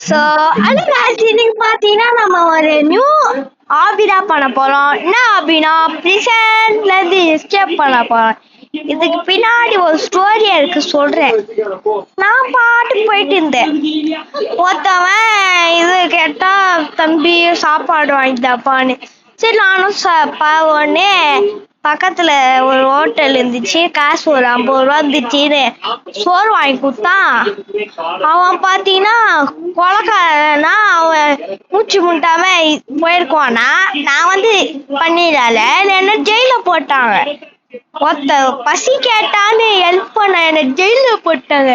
So இன்னைக்கு பார்த்தீங்கன்னா நம்ம ஒரு நியூ ஹாபி தான் பண்ண போறோம். என்ன ஹாபினா பிரிசன்ல இருந்து எஸ்கேப் பண்ண போறோம். இதுக்கு பின்னாடி ஒரு ஸ்டோரியா இருக்கு, சொல்றேன். நான் பாட்டு போயிட்டு இருந்தேன். ஒருத்தவன் இது கேட்டா, தம்பி சாப்பாடு வாங்கிட்டாப்பான்னு. சரி நானும் உடனே பக்கத்துல ஒரு ஹோட்டல் இருந்துச்சு, காசு ஒரு 50 ரூபா இருந்துச்சுன்னு சோறு வாங்கி கொடுத்தான். அவன் பாத்தீங்கன்னா கொலைக்காரனா, அவன் மூச்சு முட்டாம போயிருக்குவானா. நான் பண்ணிடால என்ன ஜெயில போட்டாங்க. ஒருத்த பசி கேட்டான்னு ஹெல்ப் பண்ண என்ன ஜெயில போட்டாங்க.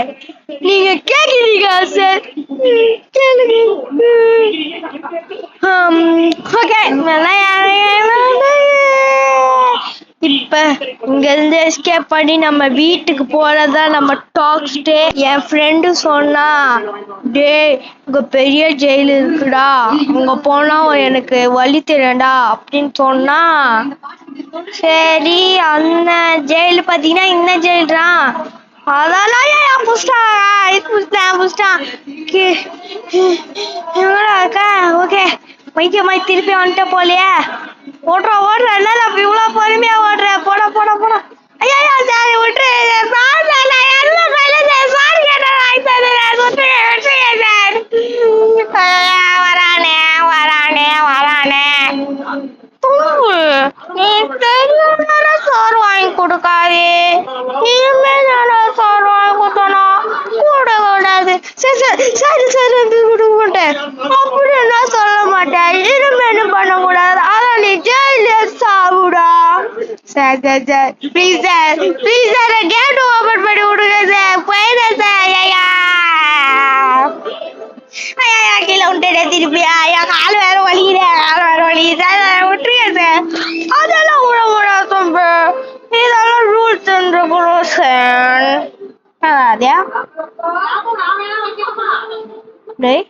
நீங்க கேக்குறீங்க சார், கேளுங்க. ஓகே, இப்ப இங்க இருந்து எஸ்கேப் பண்ணி நம்ம வீட்டுக்கு போறதா நம்ம டாக்ஸ்டே. என் ஃப்ரெண்டு சொன்னா, டே இங்க பெரிய ஜெயிலு இருக்குடா, அங்க போனா எனக்கு வழி தெரியாண்டா அப்படின்னு சொன்னா. சரி, அந்த ஜெயிலு பாத்தீங்கன்னா இந்த ஜெயில் தான். அதெல்லாம் ஓகே, மைக்கமாய் திருப்பி வந்துட்ட போலியே. ஓடுற என்ன இவ்வளவு பொறுமையா ஓடுற? போட போட போட. ஐயா சாரி, விட்டுரு வரானே வரானே வரானே. சோறு வாங்கி கொடுக்காது, இனிமே சோறு வாங்கி கொடுத்தோம் கூட கூடாது. சரி சரி கொடுக்க மாட்டேன் அப்படி என்ன சொல்ல மாட்டேன். இனிமே என்ன பண்ண கூடாது, அதான் நீ ஜெயில சாப்பிடா. சரி சரி சரி, ப்ளீஸ் சார், ப்ளீஸ் சார், கேட்டு ஓபன் பண்ணி விடுங்க சார், போயிடுறேன் சார். ஐயா ஐயா கீழே விட்டுட்டே திருப்பி. ஐயா கால் வேற வலிக்குது, கால் வேற வலிக்குது சார், விட்டுருங்க சார். அதெல்லாம் விட முடியாது தம்பி, இதெல்லாம் ரூல்ஸ் அண்ட் ரெகுலேஷன். அதே டேய்,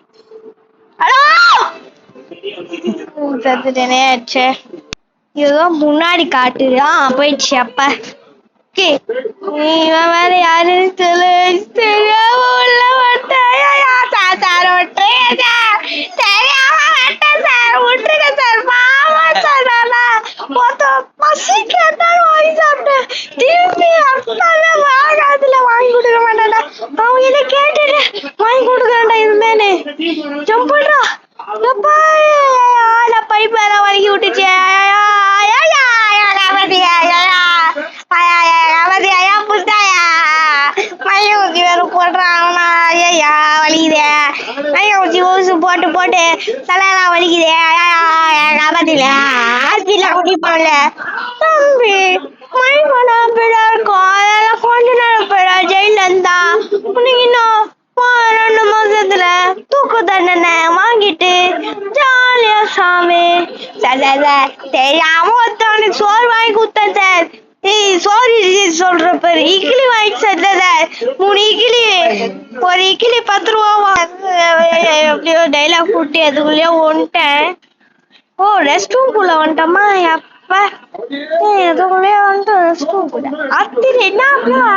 ஹலோ சத்துட்டேனே. சே, ஏதோ முன்னாடி காட்டுது. போயிடுச்சு. அப்ப இவன் வேற யாருன்னு தெரியாம உள்ள விட்டுருங்க சார், மாமா சார். பசி கேட்டாலும் வாங்கி சாப்பிட்டேன், திரும்பி அப்பாவே வாங்காதுல வாங்கி கொடுக்க மாட்டான்டா. அவங்க இதை கேட்டுட்டு வாங்கி கொடுக்கறா இதுமேனு ஜம்ப் பண்றா. பைப் வேற வலிக்கி விட்டுச்சு. போட்டு போட்டு தலையெல்லாம் வலிக்குது. காப்பாத்தில ஹாஸ்பிட்டல குடிப்பான்ல தம்பி. மைமனா போயிடா இருக்கும், அதெல்லாம் கொஞ்ச நேரம் போயிடா. ஜெயில இருந்தா உனக்கு இன்னும் 2 மாசத்துல தூக்கு தண்டனை வாங்கிட்டு ஜாலியா சாமி. தெரியாம ஒருத்தவனுக்கு சோறு வாங்கி கொடுத்தேன் சார். சோறு சொல்ற பேரு இட்லி வாங்கி சார். 3 இட்லி, ஒரு இட்லி 10 ரூபாவா. எப்படியோ டைலாக் போட்டு அதுக்குள்ளேயே வந்துட்டேன். ஓ, ரெஸ்ட் ரூம் குள்ள வந்துட்டோமா? அப்ப எதுக்குள்ளேயே வந்துட்டு ரெஸ்ட் ரூம் குள்ள என்ன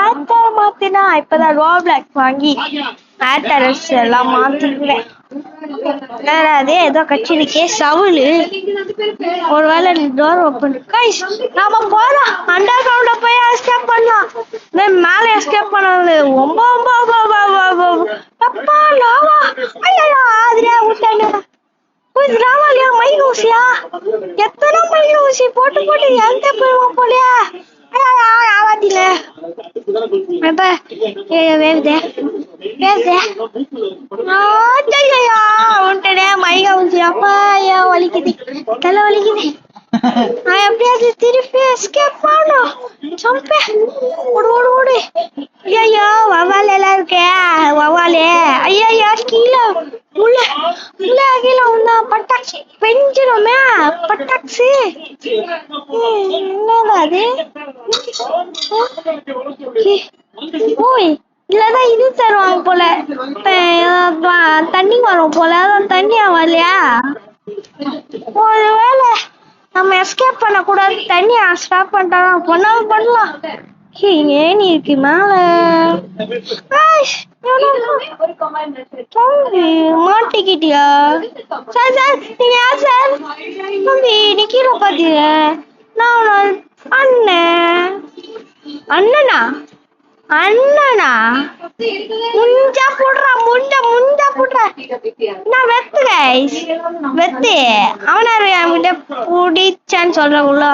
ஆட்டர் மாத்தினா. இப்பதான் ரோப்ளாக் வாங்கி ஆட்டரஸ் எல்லாம் மாத்திக்குவேன். அதே ஏதோ கட்சிருக்கே சவுளு. ஒருவேளை டோர் ஓப்பன். நாம போலாம், அண்டர் கிரவுண்ட்ல போய் எஸ்கேப் பண்ணலாம். மேல எஸ்கேப் பண்ணது அப்பா லாவா. ஐயா ஆதிரியா விட்டானு ராமாலியா. மயில் ஊசியா? எத்தனை மயில் ஊசி போட்டு போட்டு எந்த போயிடுவோம் போலியா. ஆவாத்தில வேவுதே வேவுதே உன்டனே மயில ஊசி. அப்பா ஐயா வலிக்குது, தலை வலிக்குது. எப்படியாவது திருப்பி எஸ்கேப் பண்ணோம். சம்பே ஓடு ஓடு ஓடு. ஐயோ வவால் எல்லாம் இருக்கே, வவாலே. ஐயா கீழே உள்ள உள்ள கீழே வந்தா பட்டாக்சி பெஞ்சிருமே. பட்டாக்சி என்னடா அது? ஓய், இல்லதான் இது தருவாங்க போல, தண்ணி வரும் போல. அதான் தண்ணியா வரலையா? ஒருவேளை நம்ம எஸ்கேப் பண்ண கூடாது, தண்ணி ஸ்டாப் பண்ணிட்டாதான் பண்ணலாம். ஏணி இருக்கு மேல. தம்பி மாட்டிக்கிட்டியா? சார் சார் நீங்க யார் சார்? தம்பி நீ கீழே பாத்தீங்க. நான் அண்ணன். அண்ணனா அண்ணனா முஞ்சா போடுறா முஞ்சா முஞ்சா போடுறா. நான் வெத்து கைஸ் வெத்து. அவனாரு என்கிட்ட பிடிச்சான்னு சொல்றவுள்ள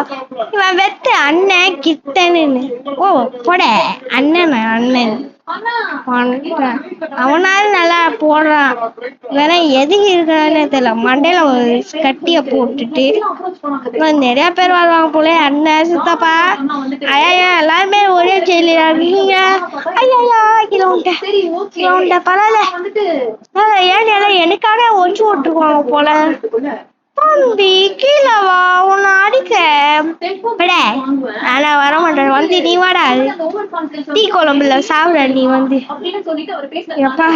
இவன் வெத்து அண்ணன் கிட்டன்னு. ஓ போட அண்ணன் அண்ணன் அவனால நல்லா போடுறான். வேணா எதுக்கு இருக்கானே தெரியல. மண்டையில ஒரு கட்டிய போட்டுட்டு நிறைய பேர் வருவாங்க போல. அண்ணன் சித்தப்பா ஐயா எல்லாருமே ஒரே செயலி இருக்கீங்க. ஐயா கிலோண்ட பரவாயில்ல. ஏன் எல்லாம் எனக்காக ஒச்சு விட்டுருவாங்க போல. தம்பி கீழே வா உன்னை அடிக்க. ஆனா வர மாட்டேன். வந்து நீ வாடா டீ குழம்புல சாப்பிட. நீ வந்து எப்பா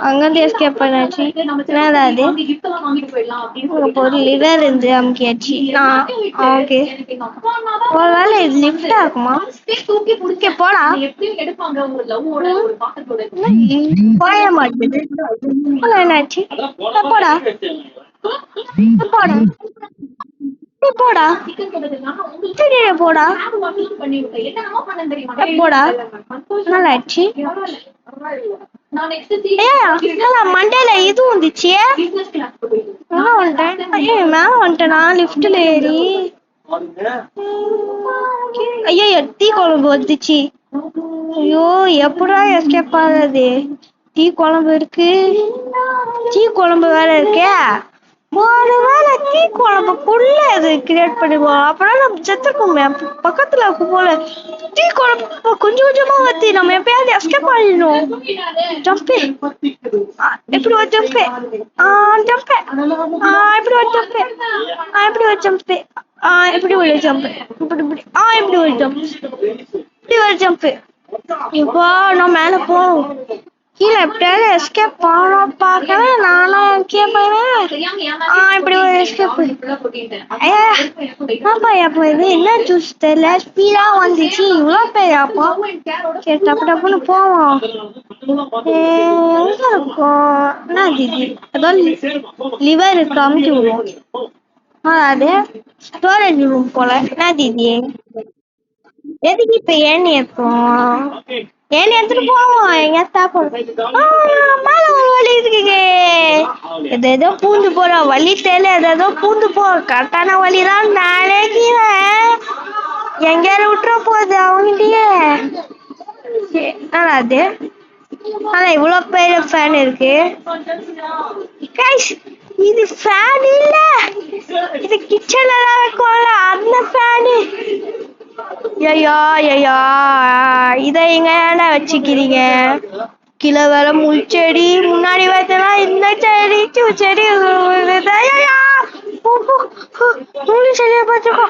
அங்கிருந்து எஸ்கேப் பண்ணாச்சு. என்னது ஒரு லிவர் இருந்து அமுக்கியாச்சு. ஓகே ஒரு வேலை இது லிஃப்டா இருக்குமா? போடா போய மாட்டேது. என்னாச்சு? போடா போடா போடா போடா போடா நல்லாச்சு. மண்டையில இது வந்துச்சு. மேல வந்துட்டேனா லிஃப்ட்ல ஏறி. ஐயோ டீ குழம்பு வந்துச்சு. ஐயோ எப்படா எஸ்கேப் ஆகுது? டீ குழம்பு இருக்கு. டீ குழம்பு வேற இருக்கே. ஒரு வேளை டீ குழம்புக்குள்ள இது கிரியேட் பண்ணிடுவோம். அப்பதான் நம்ம செத்துருக்கோமே. பக்கத்துல போல டீ குழம்பு கொஞ்சம் கொஞ்சமா வத்தி நம்ம எப்பயாவது எஸ்கேப் ஆயிடணும். ஜம்பே எப்படி ஒரு ஜம்பே ஜம்பே எப்படி ஒரு ஜம்பே எப்படி ஒரு ஜம்பே எப்படி ஒரு ஜம்பு இப்படி இப்படி எப்படி ஒரு ஜம்ப் இப்படி ஒரு ஜம்பு. இப்போ நான் மேல போவோம். கீழே எப்படியாவது எஸ்கேப் பண்ண பார்க்கறேன். நானும் கீழே போயிடுவேன். இப்படி ஒரு எஸ்கேப். அப்போ இது என்ன ஜூஸ் தெரியல. ஸ்பீடா வந்துச்சு. இவ்வளோ பேர் அப்போ டப்பு டப்புன்னு போவோம். எங்க இருக்கும் என்ன தீதி? ஏதோ லிவர் இருக்கு அமுக்கி விடுவோம். அது ஸ்டோரேஜ் ரூம் போல. என்ன தீதி எதுக்கு இப்ப ஏணி எடுத்தோம்? ஏணி எடுத்துட்டு போவோம். எங்க மேல ஒரு வழி இருக்குங்க. ஏதோ பூந்து போற வழி தெரியல. ஏதோ பூந்து போ கரெக்டான வழிதான் நினைக்கிறேன். எங்கேயாரும் விட்டுற போகுது அவங்கிட்டயே. அது ஆனா இவ்வளவு பெரிய ஃபேன் இருக்கு. இது ஃபேன் இல்ல. இது கிச்சன்ல தான் இருக்கும்ல அந்த ஃபேனு. ஐயா ஐயா இத எங்க ஏன்டா வச்சுக்கிறீங்க? கீழே வேற முள்செடி. முன்னாடி பார்த்தா இந்த செடி செடி செடியை பார்த்துக்கோ.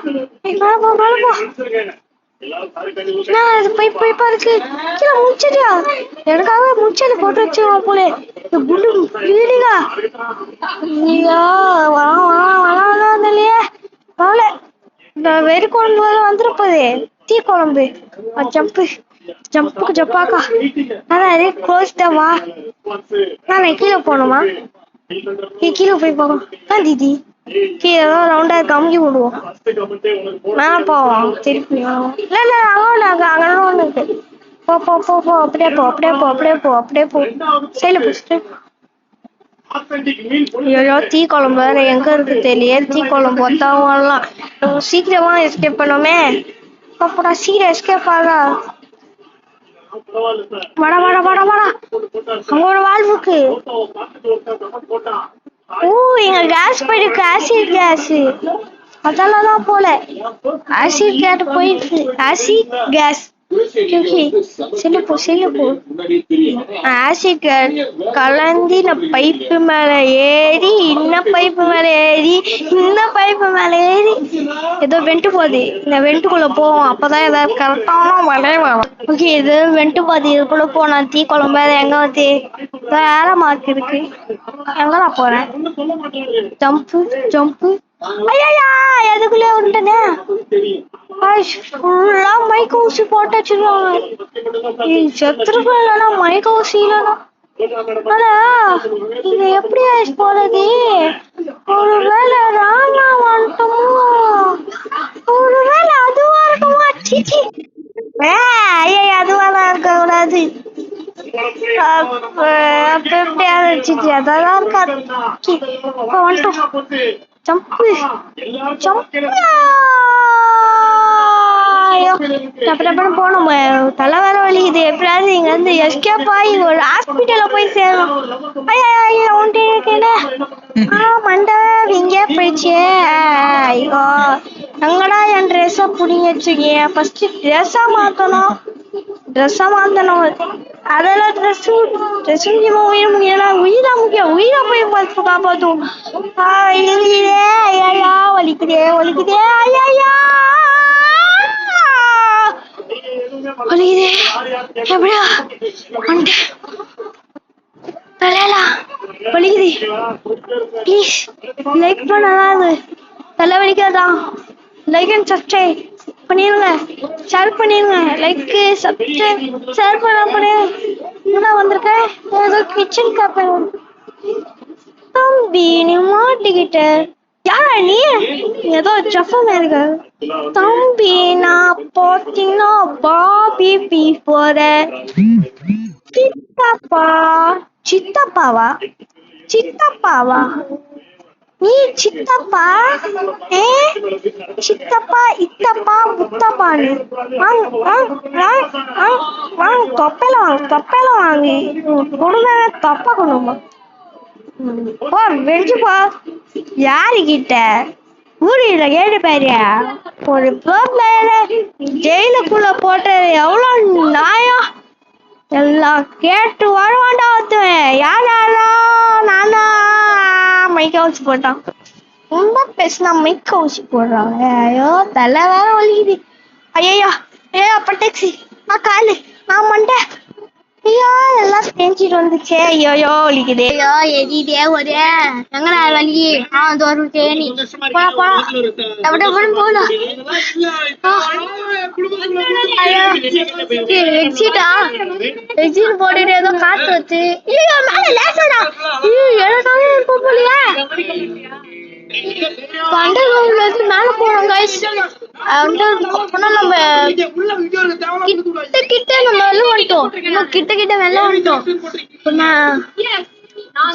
முச்சடியா எனக்காக முச்சடி போட்டு வச்சிருவோம் போல. வெறி குழம்பு வந்துருப்பது. டீ குழம்பு ஜம்பு ஜம்புக்கு ஜப்பாக்கா. அதான் க்ளோஸ் வா. நான் கீழே போகணுமா? கீழே போய் போகணும் தீதி. கீழே ரவுண்டா கமுக்கி விடுவோம். மேல போவோம் திருப்பி. இல்ல இல்ல அங்க அங்கதான் ஒண்ணு இருக்கு. போ போ போ போ அப்படியே போ அப்படியே போ அப்படியே போ அப்படியே போ. சைல போச்சுட்டு ஐயோ டீ குழம்பு வேற எங்க இருக்கு தெரியல. டீ குழம்பு ஒத்தாவலாம். சீக்கிரமா எஸ்கேப் பண்ணோமே. அப்படா சீக்கிரம் எஸ்கேப் ஆகா. வட வட வட வட அங்க ஒரு வாழ்வுக்கு. எங்க கேஸ் போயிருக்கு. ஆசிட் கேஸ் அதெல்லாம் போல. ஆசிட் கேஸ் போயிடுச்சு. ஆசிட் கேஸ் ஆசிட் கலந்து பைப்பு மேல ஏறி இந்த பைப்பு மேல ஏறி இந்த பைப்பு மேல ஏறி ஏதோ வெண்டு போகுது. இந்த வெண்டுக்குள்ள போவோம். அப்பதான் ஏதாவது கரெக்டான மழை வரும். ஓகே இது வெண்டு போகுது. இதுக்குள்ள போனா டீ குழம்பு வேற எங்க வந்து வேற மார்க் இருக்கு. எங்கடா போறேன்? ஜம்பு ஜம்பு ஐயா எதுக்குள்ளே வந்துட்டனே ஃபுல்லா மைக் ஊசி போட்டு வச்சிருவாங்க. செத்துருக்கும் இல்லைன்னா மைக் ஊசி இல்லைன்னா. ஆனா இங்க எப்படி ஆயிடுச்சு போறது? ஒருவேளை ராணா வந்துட்டோமோ, ஒருவேளை அதுவா இருக்குமா? சிச்சி ஐயா அதுவாலாம் இருக்க கூடாது. சிச்சி அதான் இருக்காது. வந்துட்டோம். ஜம்பு டப்பு போனோம். தலை வேற வலிக்குது. எப்படியாவது இங்க இருந்து எஸ்கேப் ஆகி ஒரு ஹாஸ்பிட்டல்ல போய் சேரணும். ஐயா ஒன்ட்டு இருக்கேன். மண்டை இங்கே போயிடுச்சு. ஐயோ எங்கடா என் ட்ரெஸ்ஸை பிடிங்க வச்சுக்கீங்க. ஃபர்ஸ்ட் ட்ரெஸ்ஸா மாத்தணும். அதெல்லாம் ட்ரெஸ் உயிர் முக்கியம். உயிரா முக்கியம். உயிரா போய் பார்த்து காப்பாத்தும். ஐயா வலிக்குதே ஐயா வலிக்குதே. எப்படியா வலிக்குது. ப்ளீஸ் லைக் பண்ணாது. தலை வலிக்காதா? லைக் அண்ட் சப்ஸ்கிரைப் பண்ணிருங்க. ஷேர் பண்ணிருங்க. லைக் சப்ஸ்கிரைப் ஷேர் பண்ண என்ன வந்திருக்கேன்? ஏதோ கிச்சன் காப்பை. தம்பி நீ மாட்டிக்கிட்ட. யாரா நீ? ஏதோ ஜஃபம் இருக்க. தம்பி நான் பார்த்தீங்கன்னா பாபி பீ போறேன். சித்தப்பாவா நீ? சித்தப்பா சித்தப்பா இத்தப்பா முத்தப்பான்னு தொப்பையில வாங்கி குடும்ப தப்பா குடும்பம் வெடிச்சுப்பா. யாருக்கிட்ட ஊரில் கேட்டு பாரியா? ஒரு ஜெயிலுக்குள்ள போட்டது எவ்வளவு நியாயம்? எல்லாம் கேட்டு வருவாண்டா ஒருத்தவன். யாரா? நானா மைக்க ஊசி போட்டான். ரொம்ப பேசினா மைக்க ஊசி போடுறாங்க. ஐயோ தலை வேற வலிக்குது. ஐயா அப்ப டாக்ஸி நான் காலு நான் மண்டை. ஐயோ எல்லாம் செஞ்சிட்டு வந்துச்சே. ஐயோ வலிக்குது. ஐயோ எதிதே ஒரு எங்கடா வலி? தோறு தேனி போலாம். எக்ஸிட்டா எக்ஸிட் போட்டுட்டு ஏதோ காத்து வச்சு போலியா மேல போறோம் கைஸ். நம்ம கிட்ட வெளில வந்துட்டோம். கிட்ட வெளில வந்துட்டோம்.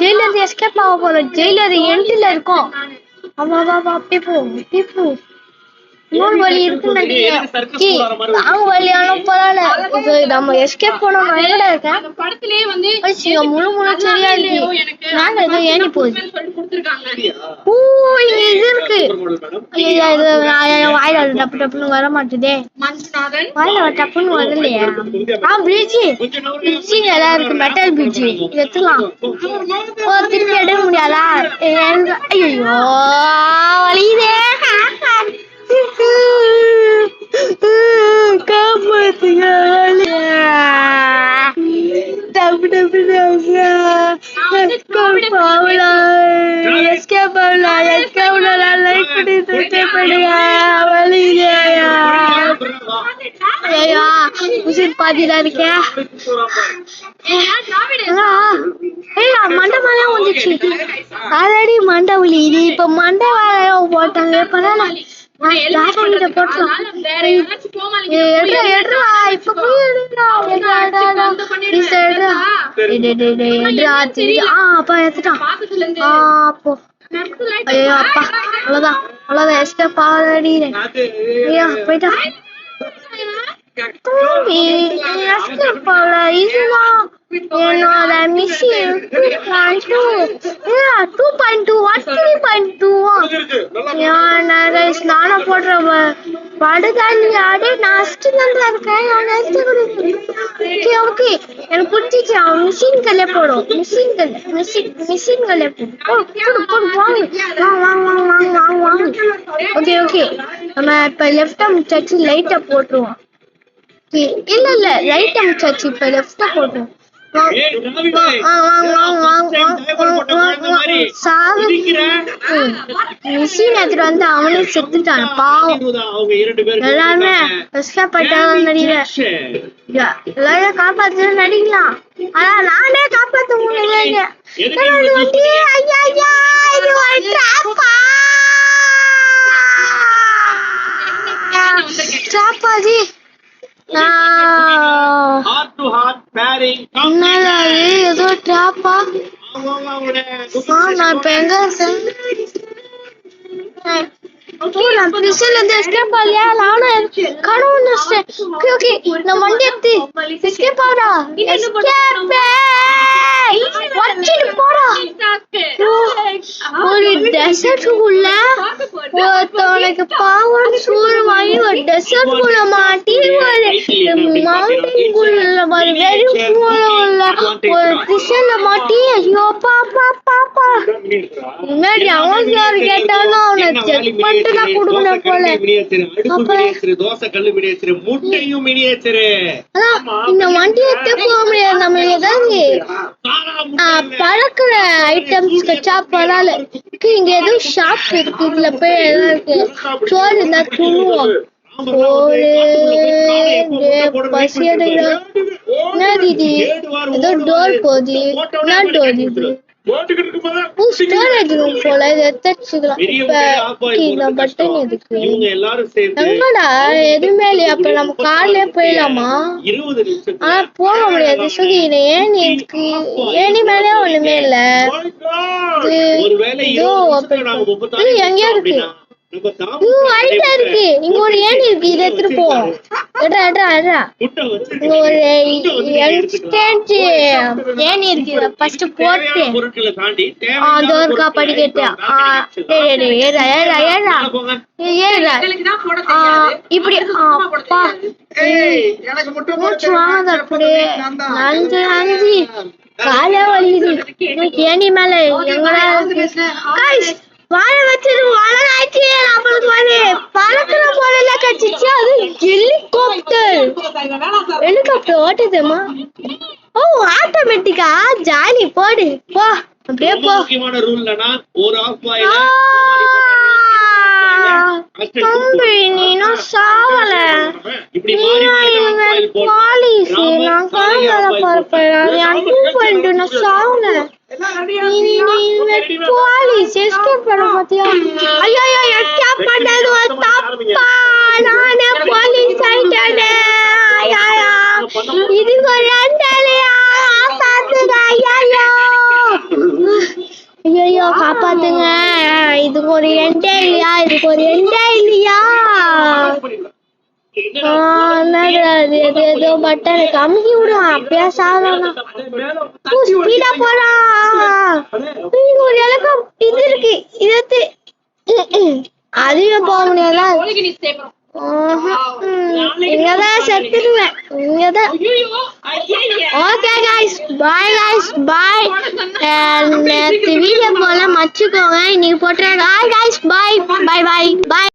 ஜெயில இருந்து எஸ்கேப் ஆக போறோம். ஜெயில எண்டில் இருக்கோம். அப்படியே போ. இன்னொரு வழி இருக்குன்னு வழியான பரவாயில்ல. நம்ம எஸ்கேப் போனோம். எங்கடா இருக்கேன்? முழு சரியா இருக்கு. நாங்க ஏதோ ஏணி போகுது. இது இருக்கு. வாயில டப்பு டப்புன்னு வர மாட்டுதே. வாயில டப்புன்னு வரலையா? பிரிட்ஜ் எல்லாம் இருக்கு. மெட்டல் பிரிட்ஜ் எடுத்துலாம். திருப்பி எடுக்க முடியாதா? ஐயோ வலிதே. காப்பாத்துங்க. பாதிதான் இருக்கேன். மண்டை மேல வந்துச்சு. ஆல்ரெடி மண்டை வலி. இது இப்ப மண்டை வேலையோ போட்டாங்க. பரவாயில்ல போயிட்டா. என்னோட மிஷின் 2.2 3.2 ஸ்நானம் போடுற படுகாலியாடி நாஸ்டில் இருக்கேன். ஓகே எனக்கு பிடிச்சிச்சு. அவன் மிஷின் கல்லே போடும். மிஷின் கல்லே போடும். ஓகே நம்ம இப்ப லெஃப்ட் அமுச்சாச்சு. லைட்டை போட்டுருவோம். இல்ல ரைட் அமுச்சாச்சு. இப்ப லெஃப்ட போட்டுருவோம். மிஷின் எடுத்துட்டு வந்து அவனே செத்துட்டான் பாவம். எல்லாருமே கஷ்டப்பட்டாலும் நடிக்கிறேன், எல்லாரும் காப்பாத்து நடிக்கலாம். ஆனா நானே காப்பாத்த முடியல. சாப்பாதி ஏதோ ட்ராப்பா. நான் இப்ப எங்க ஒரு டெசர்ட்டுக்குள்ள ஒருத்தவனுக்கு பாவம் சூறு வாங்கி ஒரு டெசர்ட்குள்ள மாட்டி ஒரு மவுண்டன்குள்ள ஒரு வெறும் ஒரு டிஷன்ல மாட்டி. ஐயோ பாப்பா பாப்பா முன்னாடி அவன் யாரு கேட்டாலும் அவனை செக் பண்ணிட்டு நான் கொடுக்கணும் போல. இந்த வண்டி எடுத்து போக முடியாது. நம்ம ஏதாவது பழக்கிற ஐட்டம்ஸ் சாப்பிடல. இங்க எதுவும் ஷாப் இருக்கு, இதுல போய் எதாவது இருக்கு. சோறு இருந்தா துணுவோம். பசி என்ன தீதி ஏதோ டோர் போகுது. என்ன டோர் இது? ஸ்டோரேஜ் ரூம் போல. இது எடுத்துக்கலாம். இப்ப பட்டன் எதுக்கு? எங்கடா எதுவுமே இல்லையா? அப்ப நம்ம கார்லயே போயிடலாமா? ஆனா போக முடியாது. சுகி ஏணி இருக்கு, ஏணி மேலே ஒண்ணுமே இல்ல. எங்கேயா இருக்கு? இருக்கு. இங்க ஒரு ஏணி இருக்கு, இதை எடுத்துட்டு போவோம். ஒரு ஏணி இருக்கு, ஃபர்ஸ்ட் போட்டு அதோருக்கா படிக்கட்டு இப்படி மூச்சு வாங்க. அப்படி நஞ்சு நஞ்சு காலை வலிக்குது. ஏணி மேல எங்கடா வாழை வச்சது வளராச்சு. நம்மளுக்கு வந்து பறக்கிற போல கட்சிச்சு. அது ஹெலிகாப்டர் ஓட்டுதுமா? ஓ ஆட்டோமேட்டிக்கா. ஜாலி போடு போ, அப்படியே போ. தம்பி நீனும் சாவல. பாலிஸ் நான் காணல பரப்பேன். நான் சாவல. பாலிஸ் எஸ்கேப் பண்ண பாத்தியா? ஐயோ எஸ்கேப் பண்ணது தப்பா. நானே போலீஸ் ஆயிட்டேனே. இதுக்கு ஒரு ரெண்டலையா காப்பாத்துங்க. ஐயோ காப்பாத்துங்க. இதுக்கு ஒரு ரெண்டே இல்லையா? இதுக்கு ஒரு ரெண்டே இல்லையா? ஏதோ பட்டன் கம்மி விடும். அப்படியே சாதனா ஸ்பீடா போலாம். ஒரு இலக்கம் இது இருக்கு, இது அதுவே போக முடியாதா? இங்கதான் செத்துடுவேன். இங்கதான். ஓகே கைஸ், பாய் கைஸ், பாய். நேற்று வீடியோ போல மச்சுக்கோங்க, இன்னைக்கு போட்டுறேன். பாய் கைஸ், பாய் பாய் பாய் பாய்.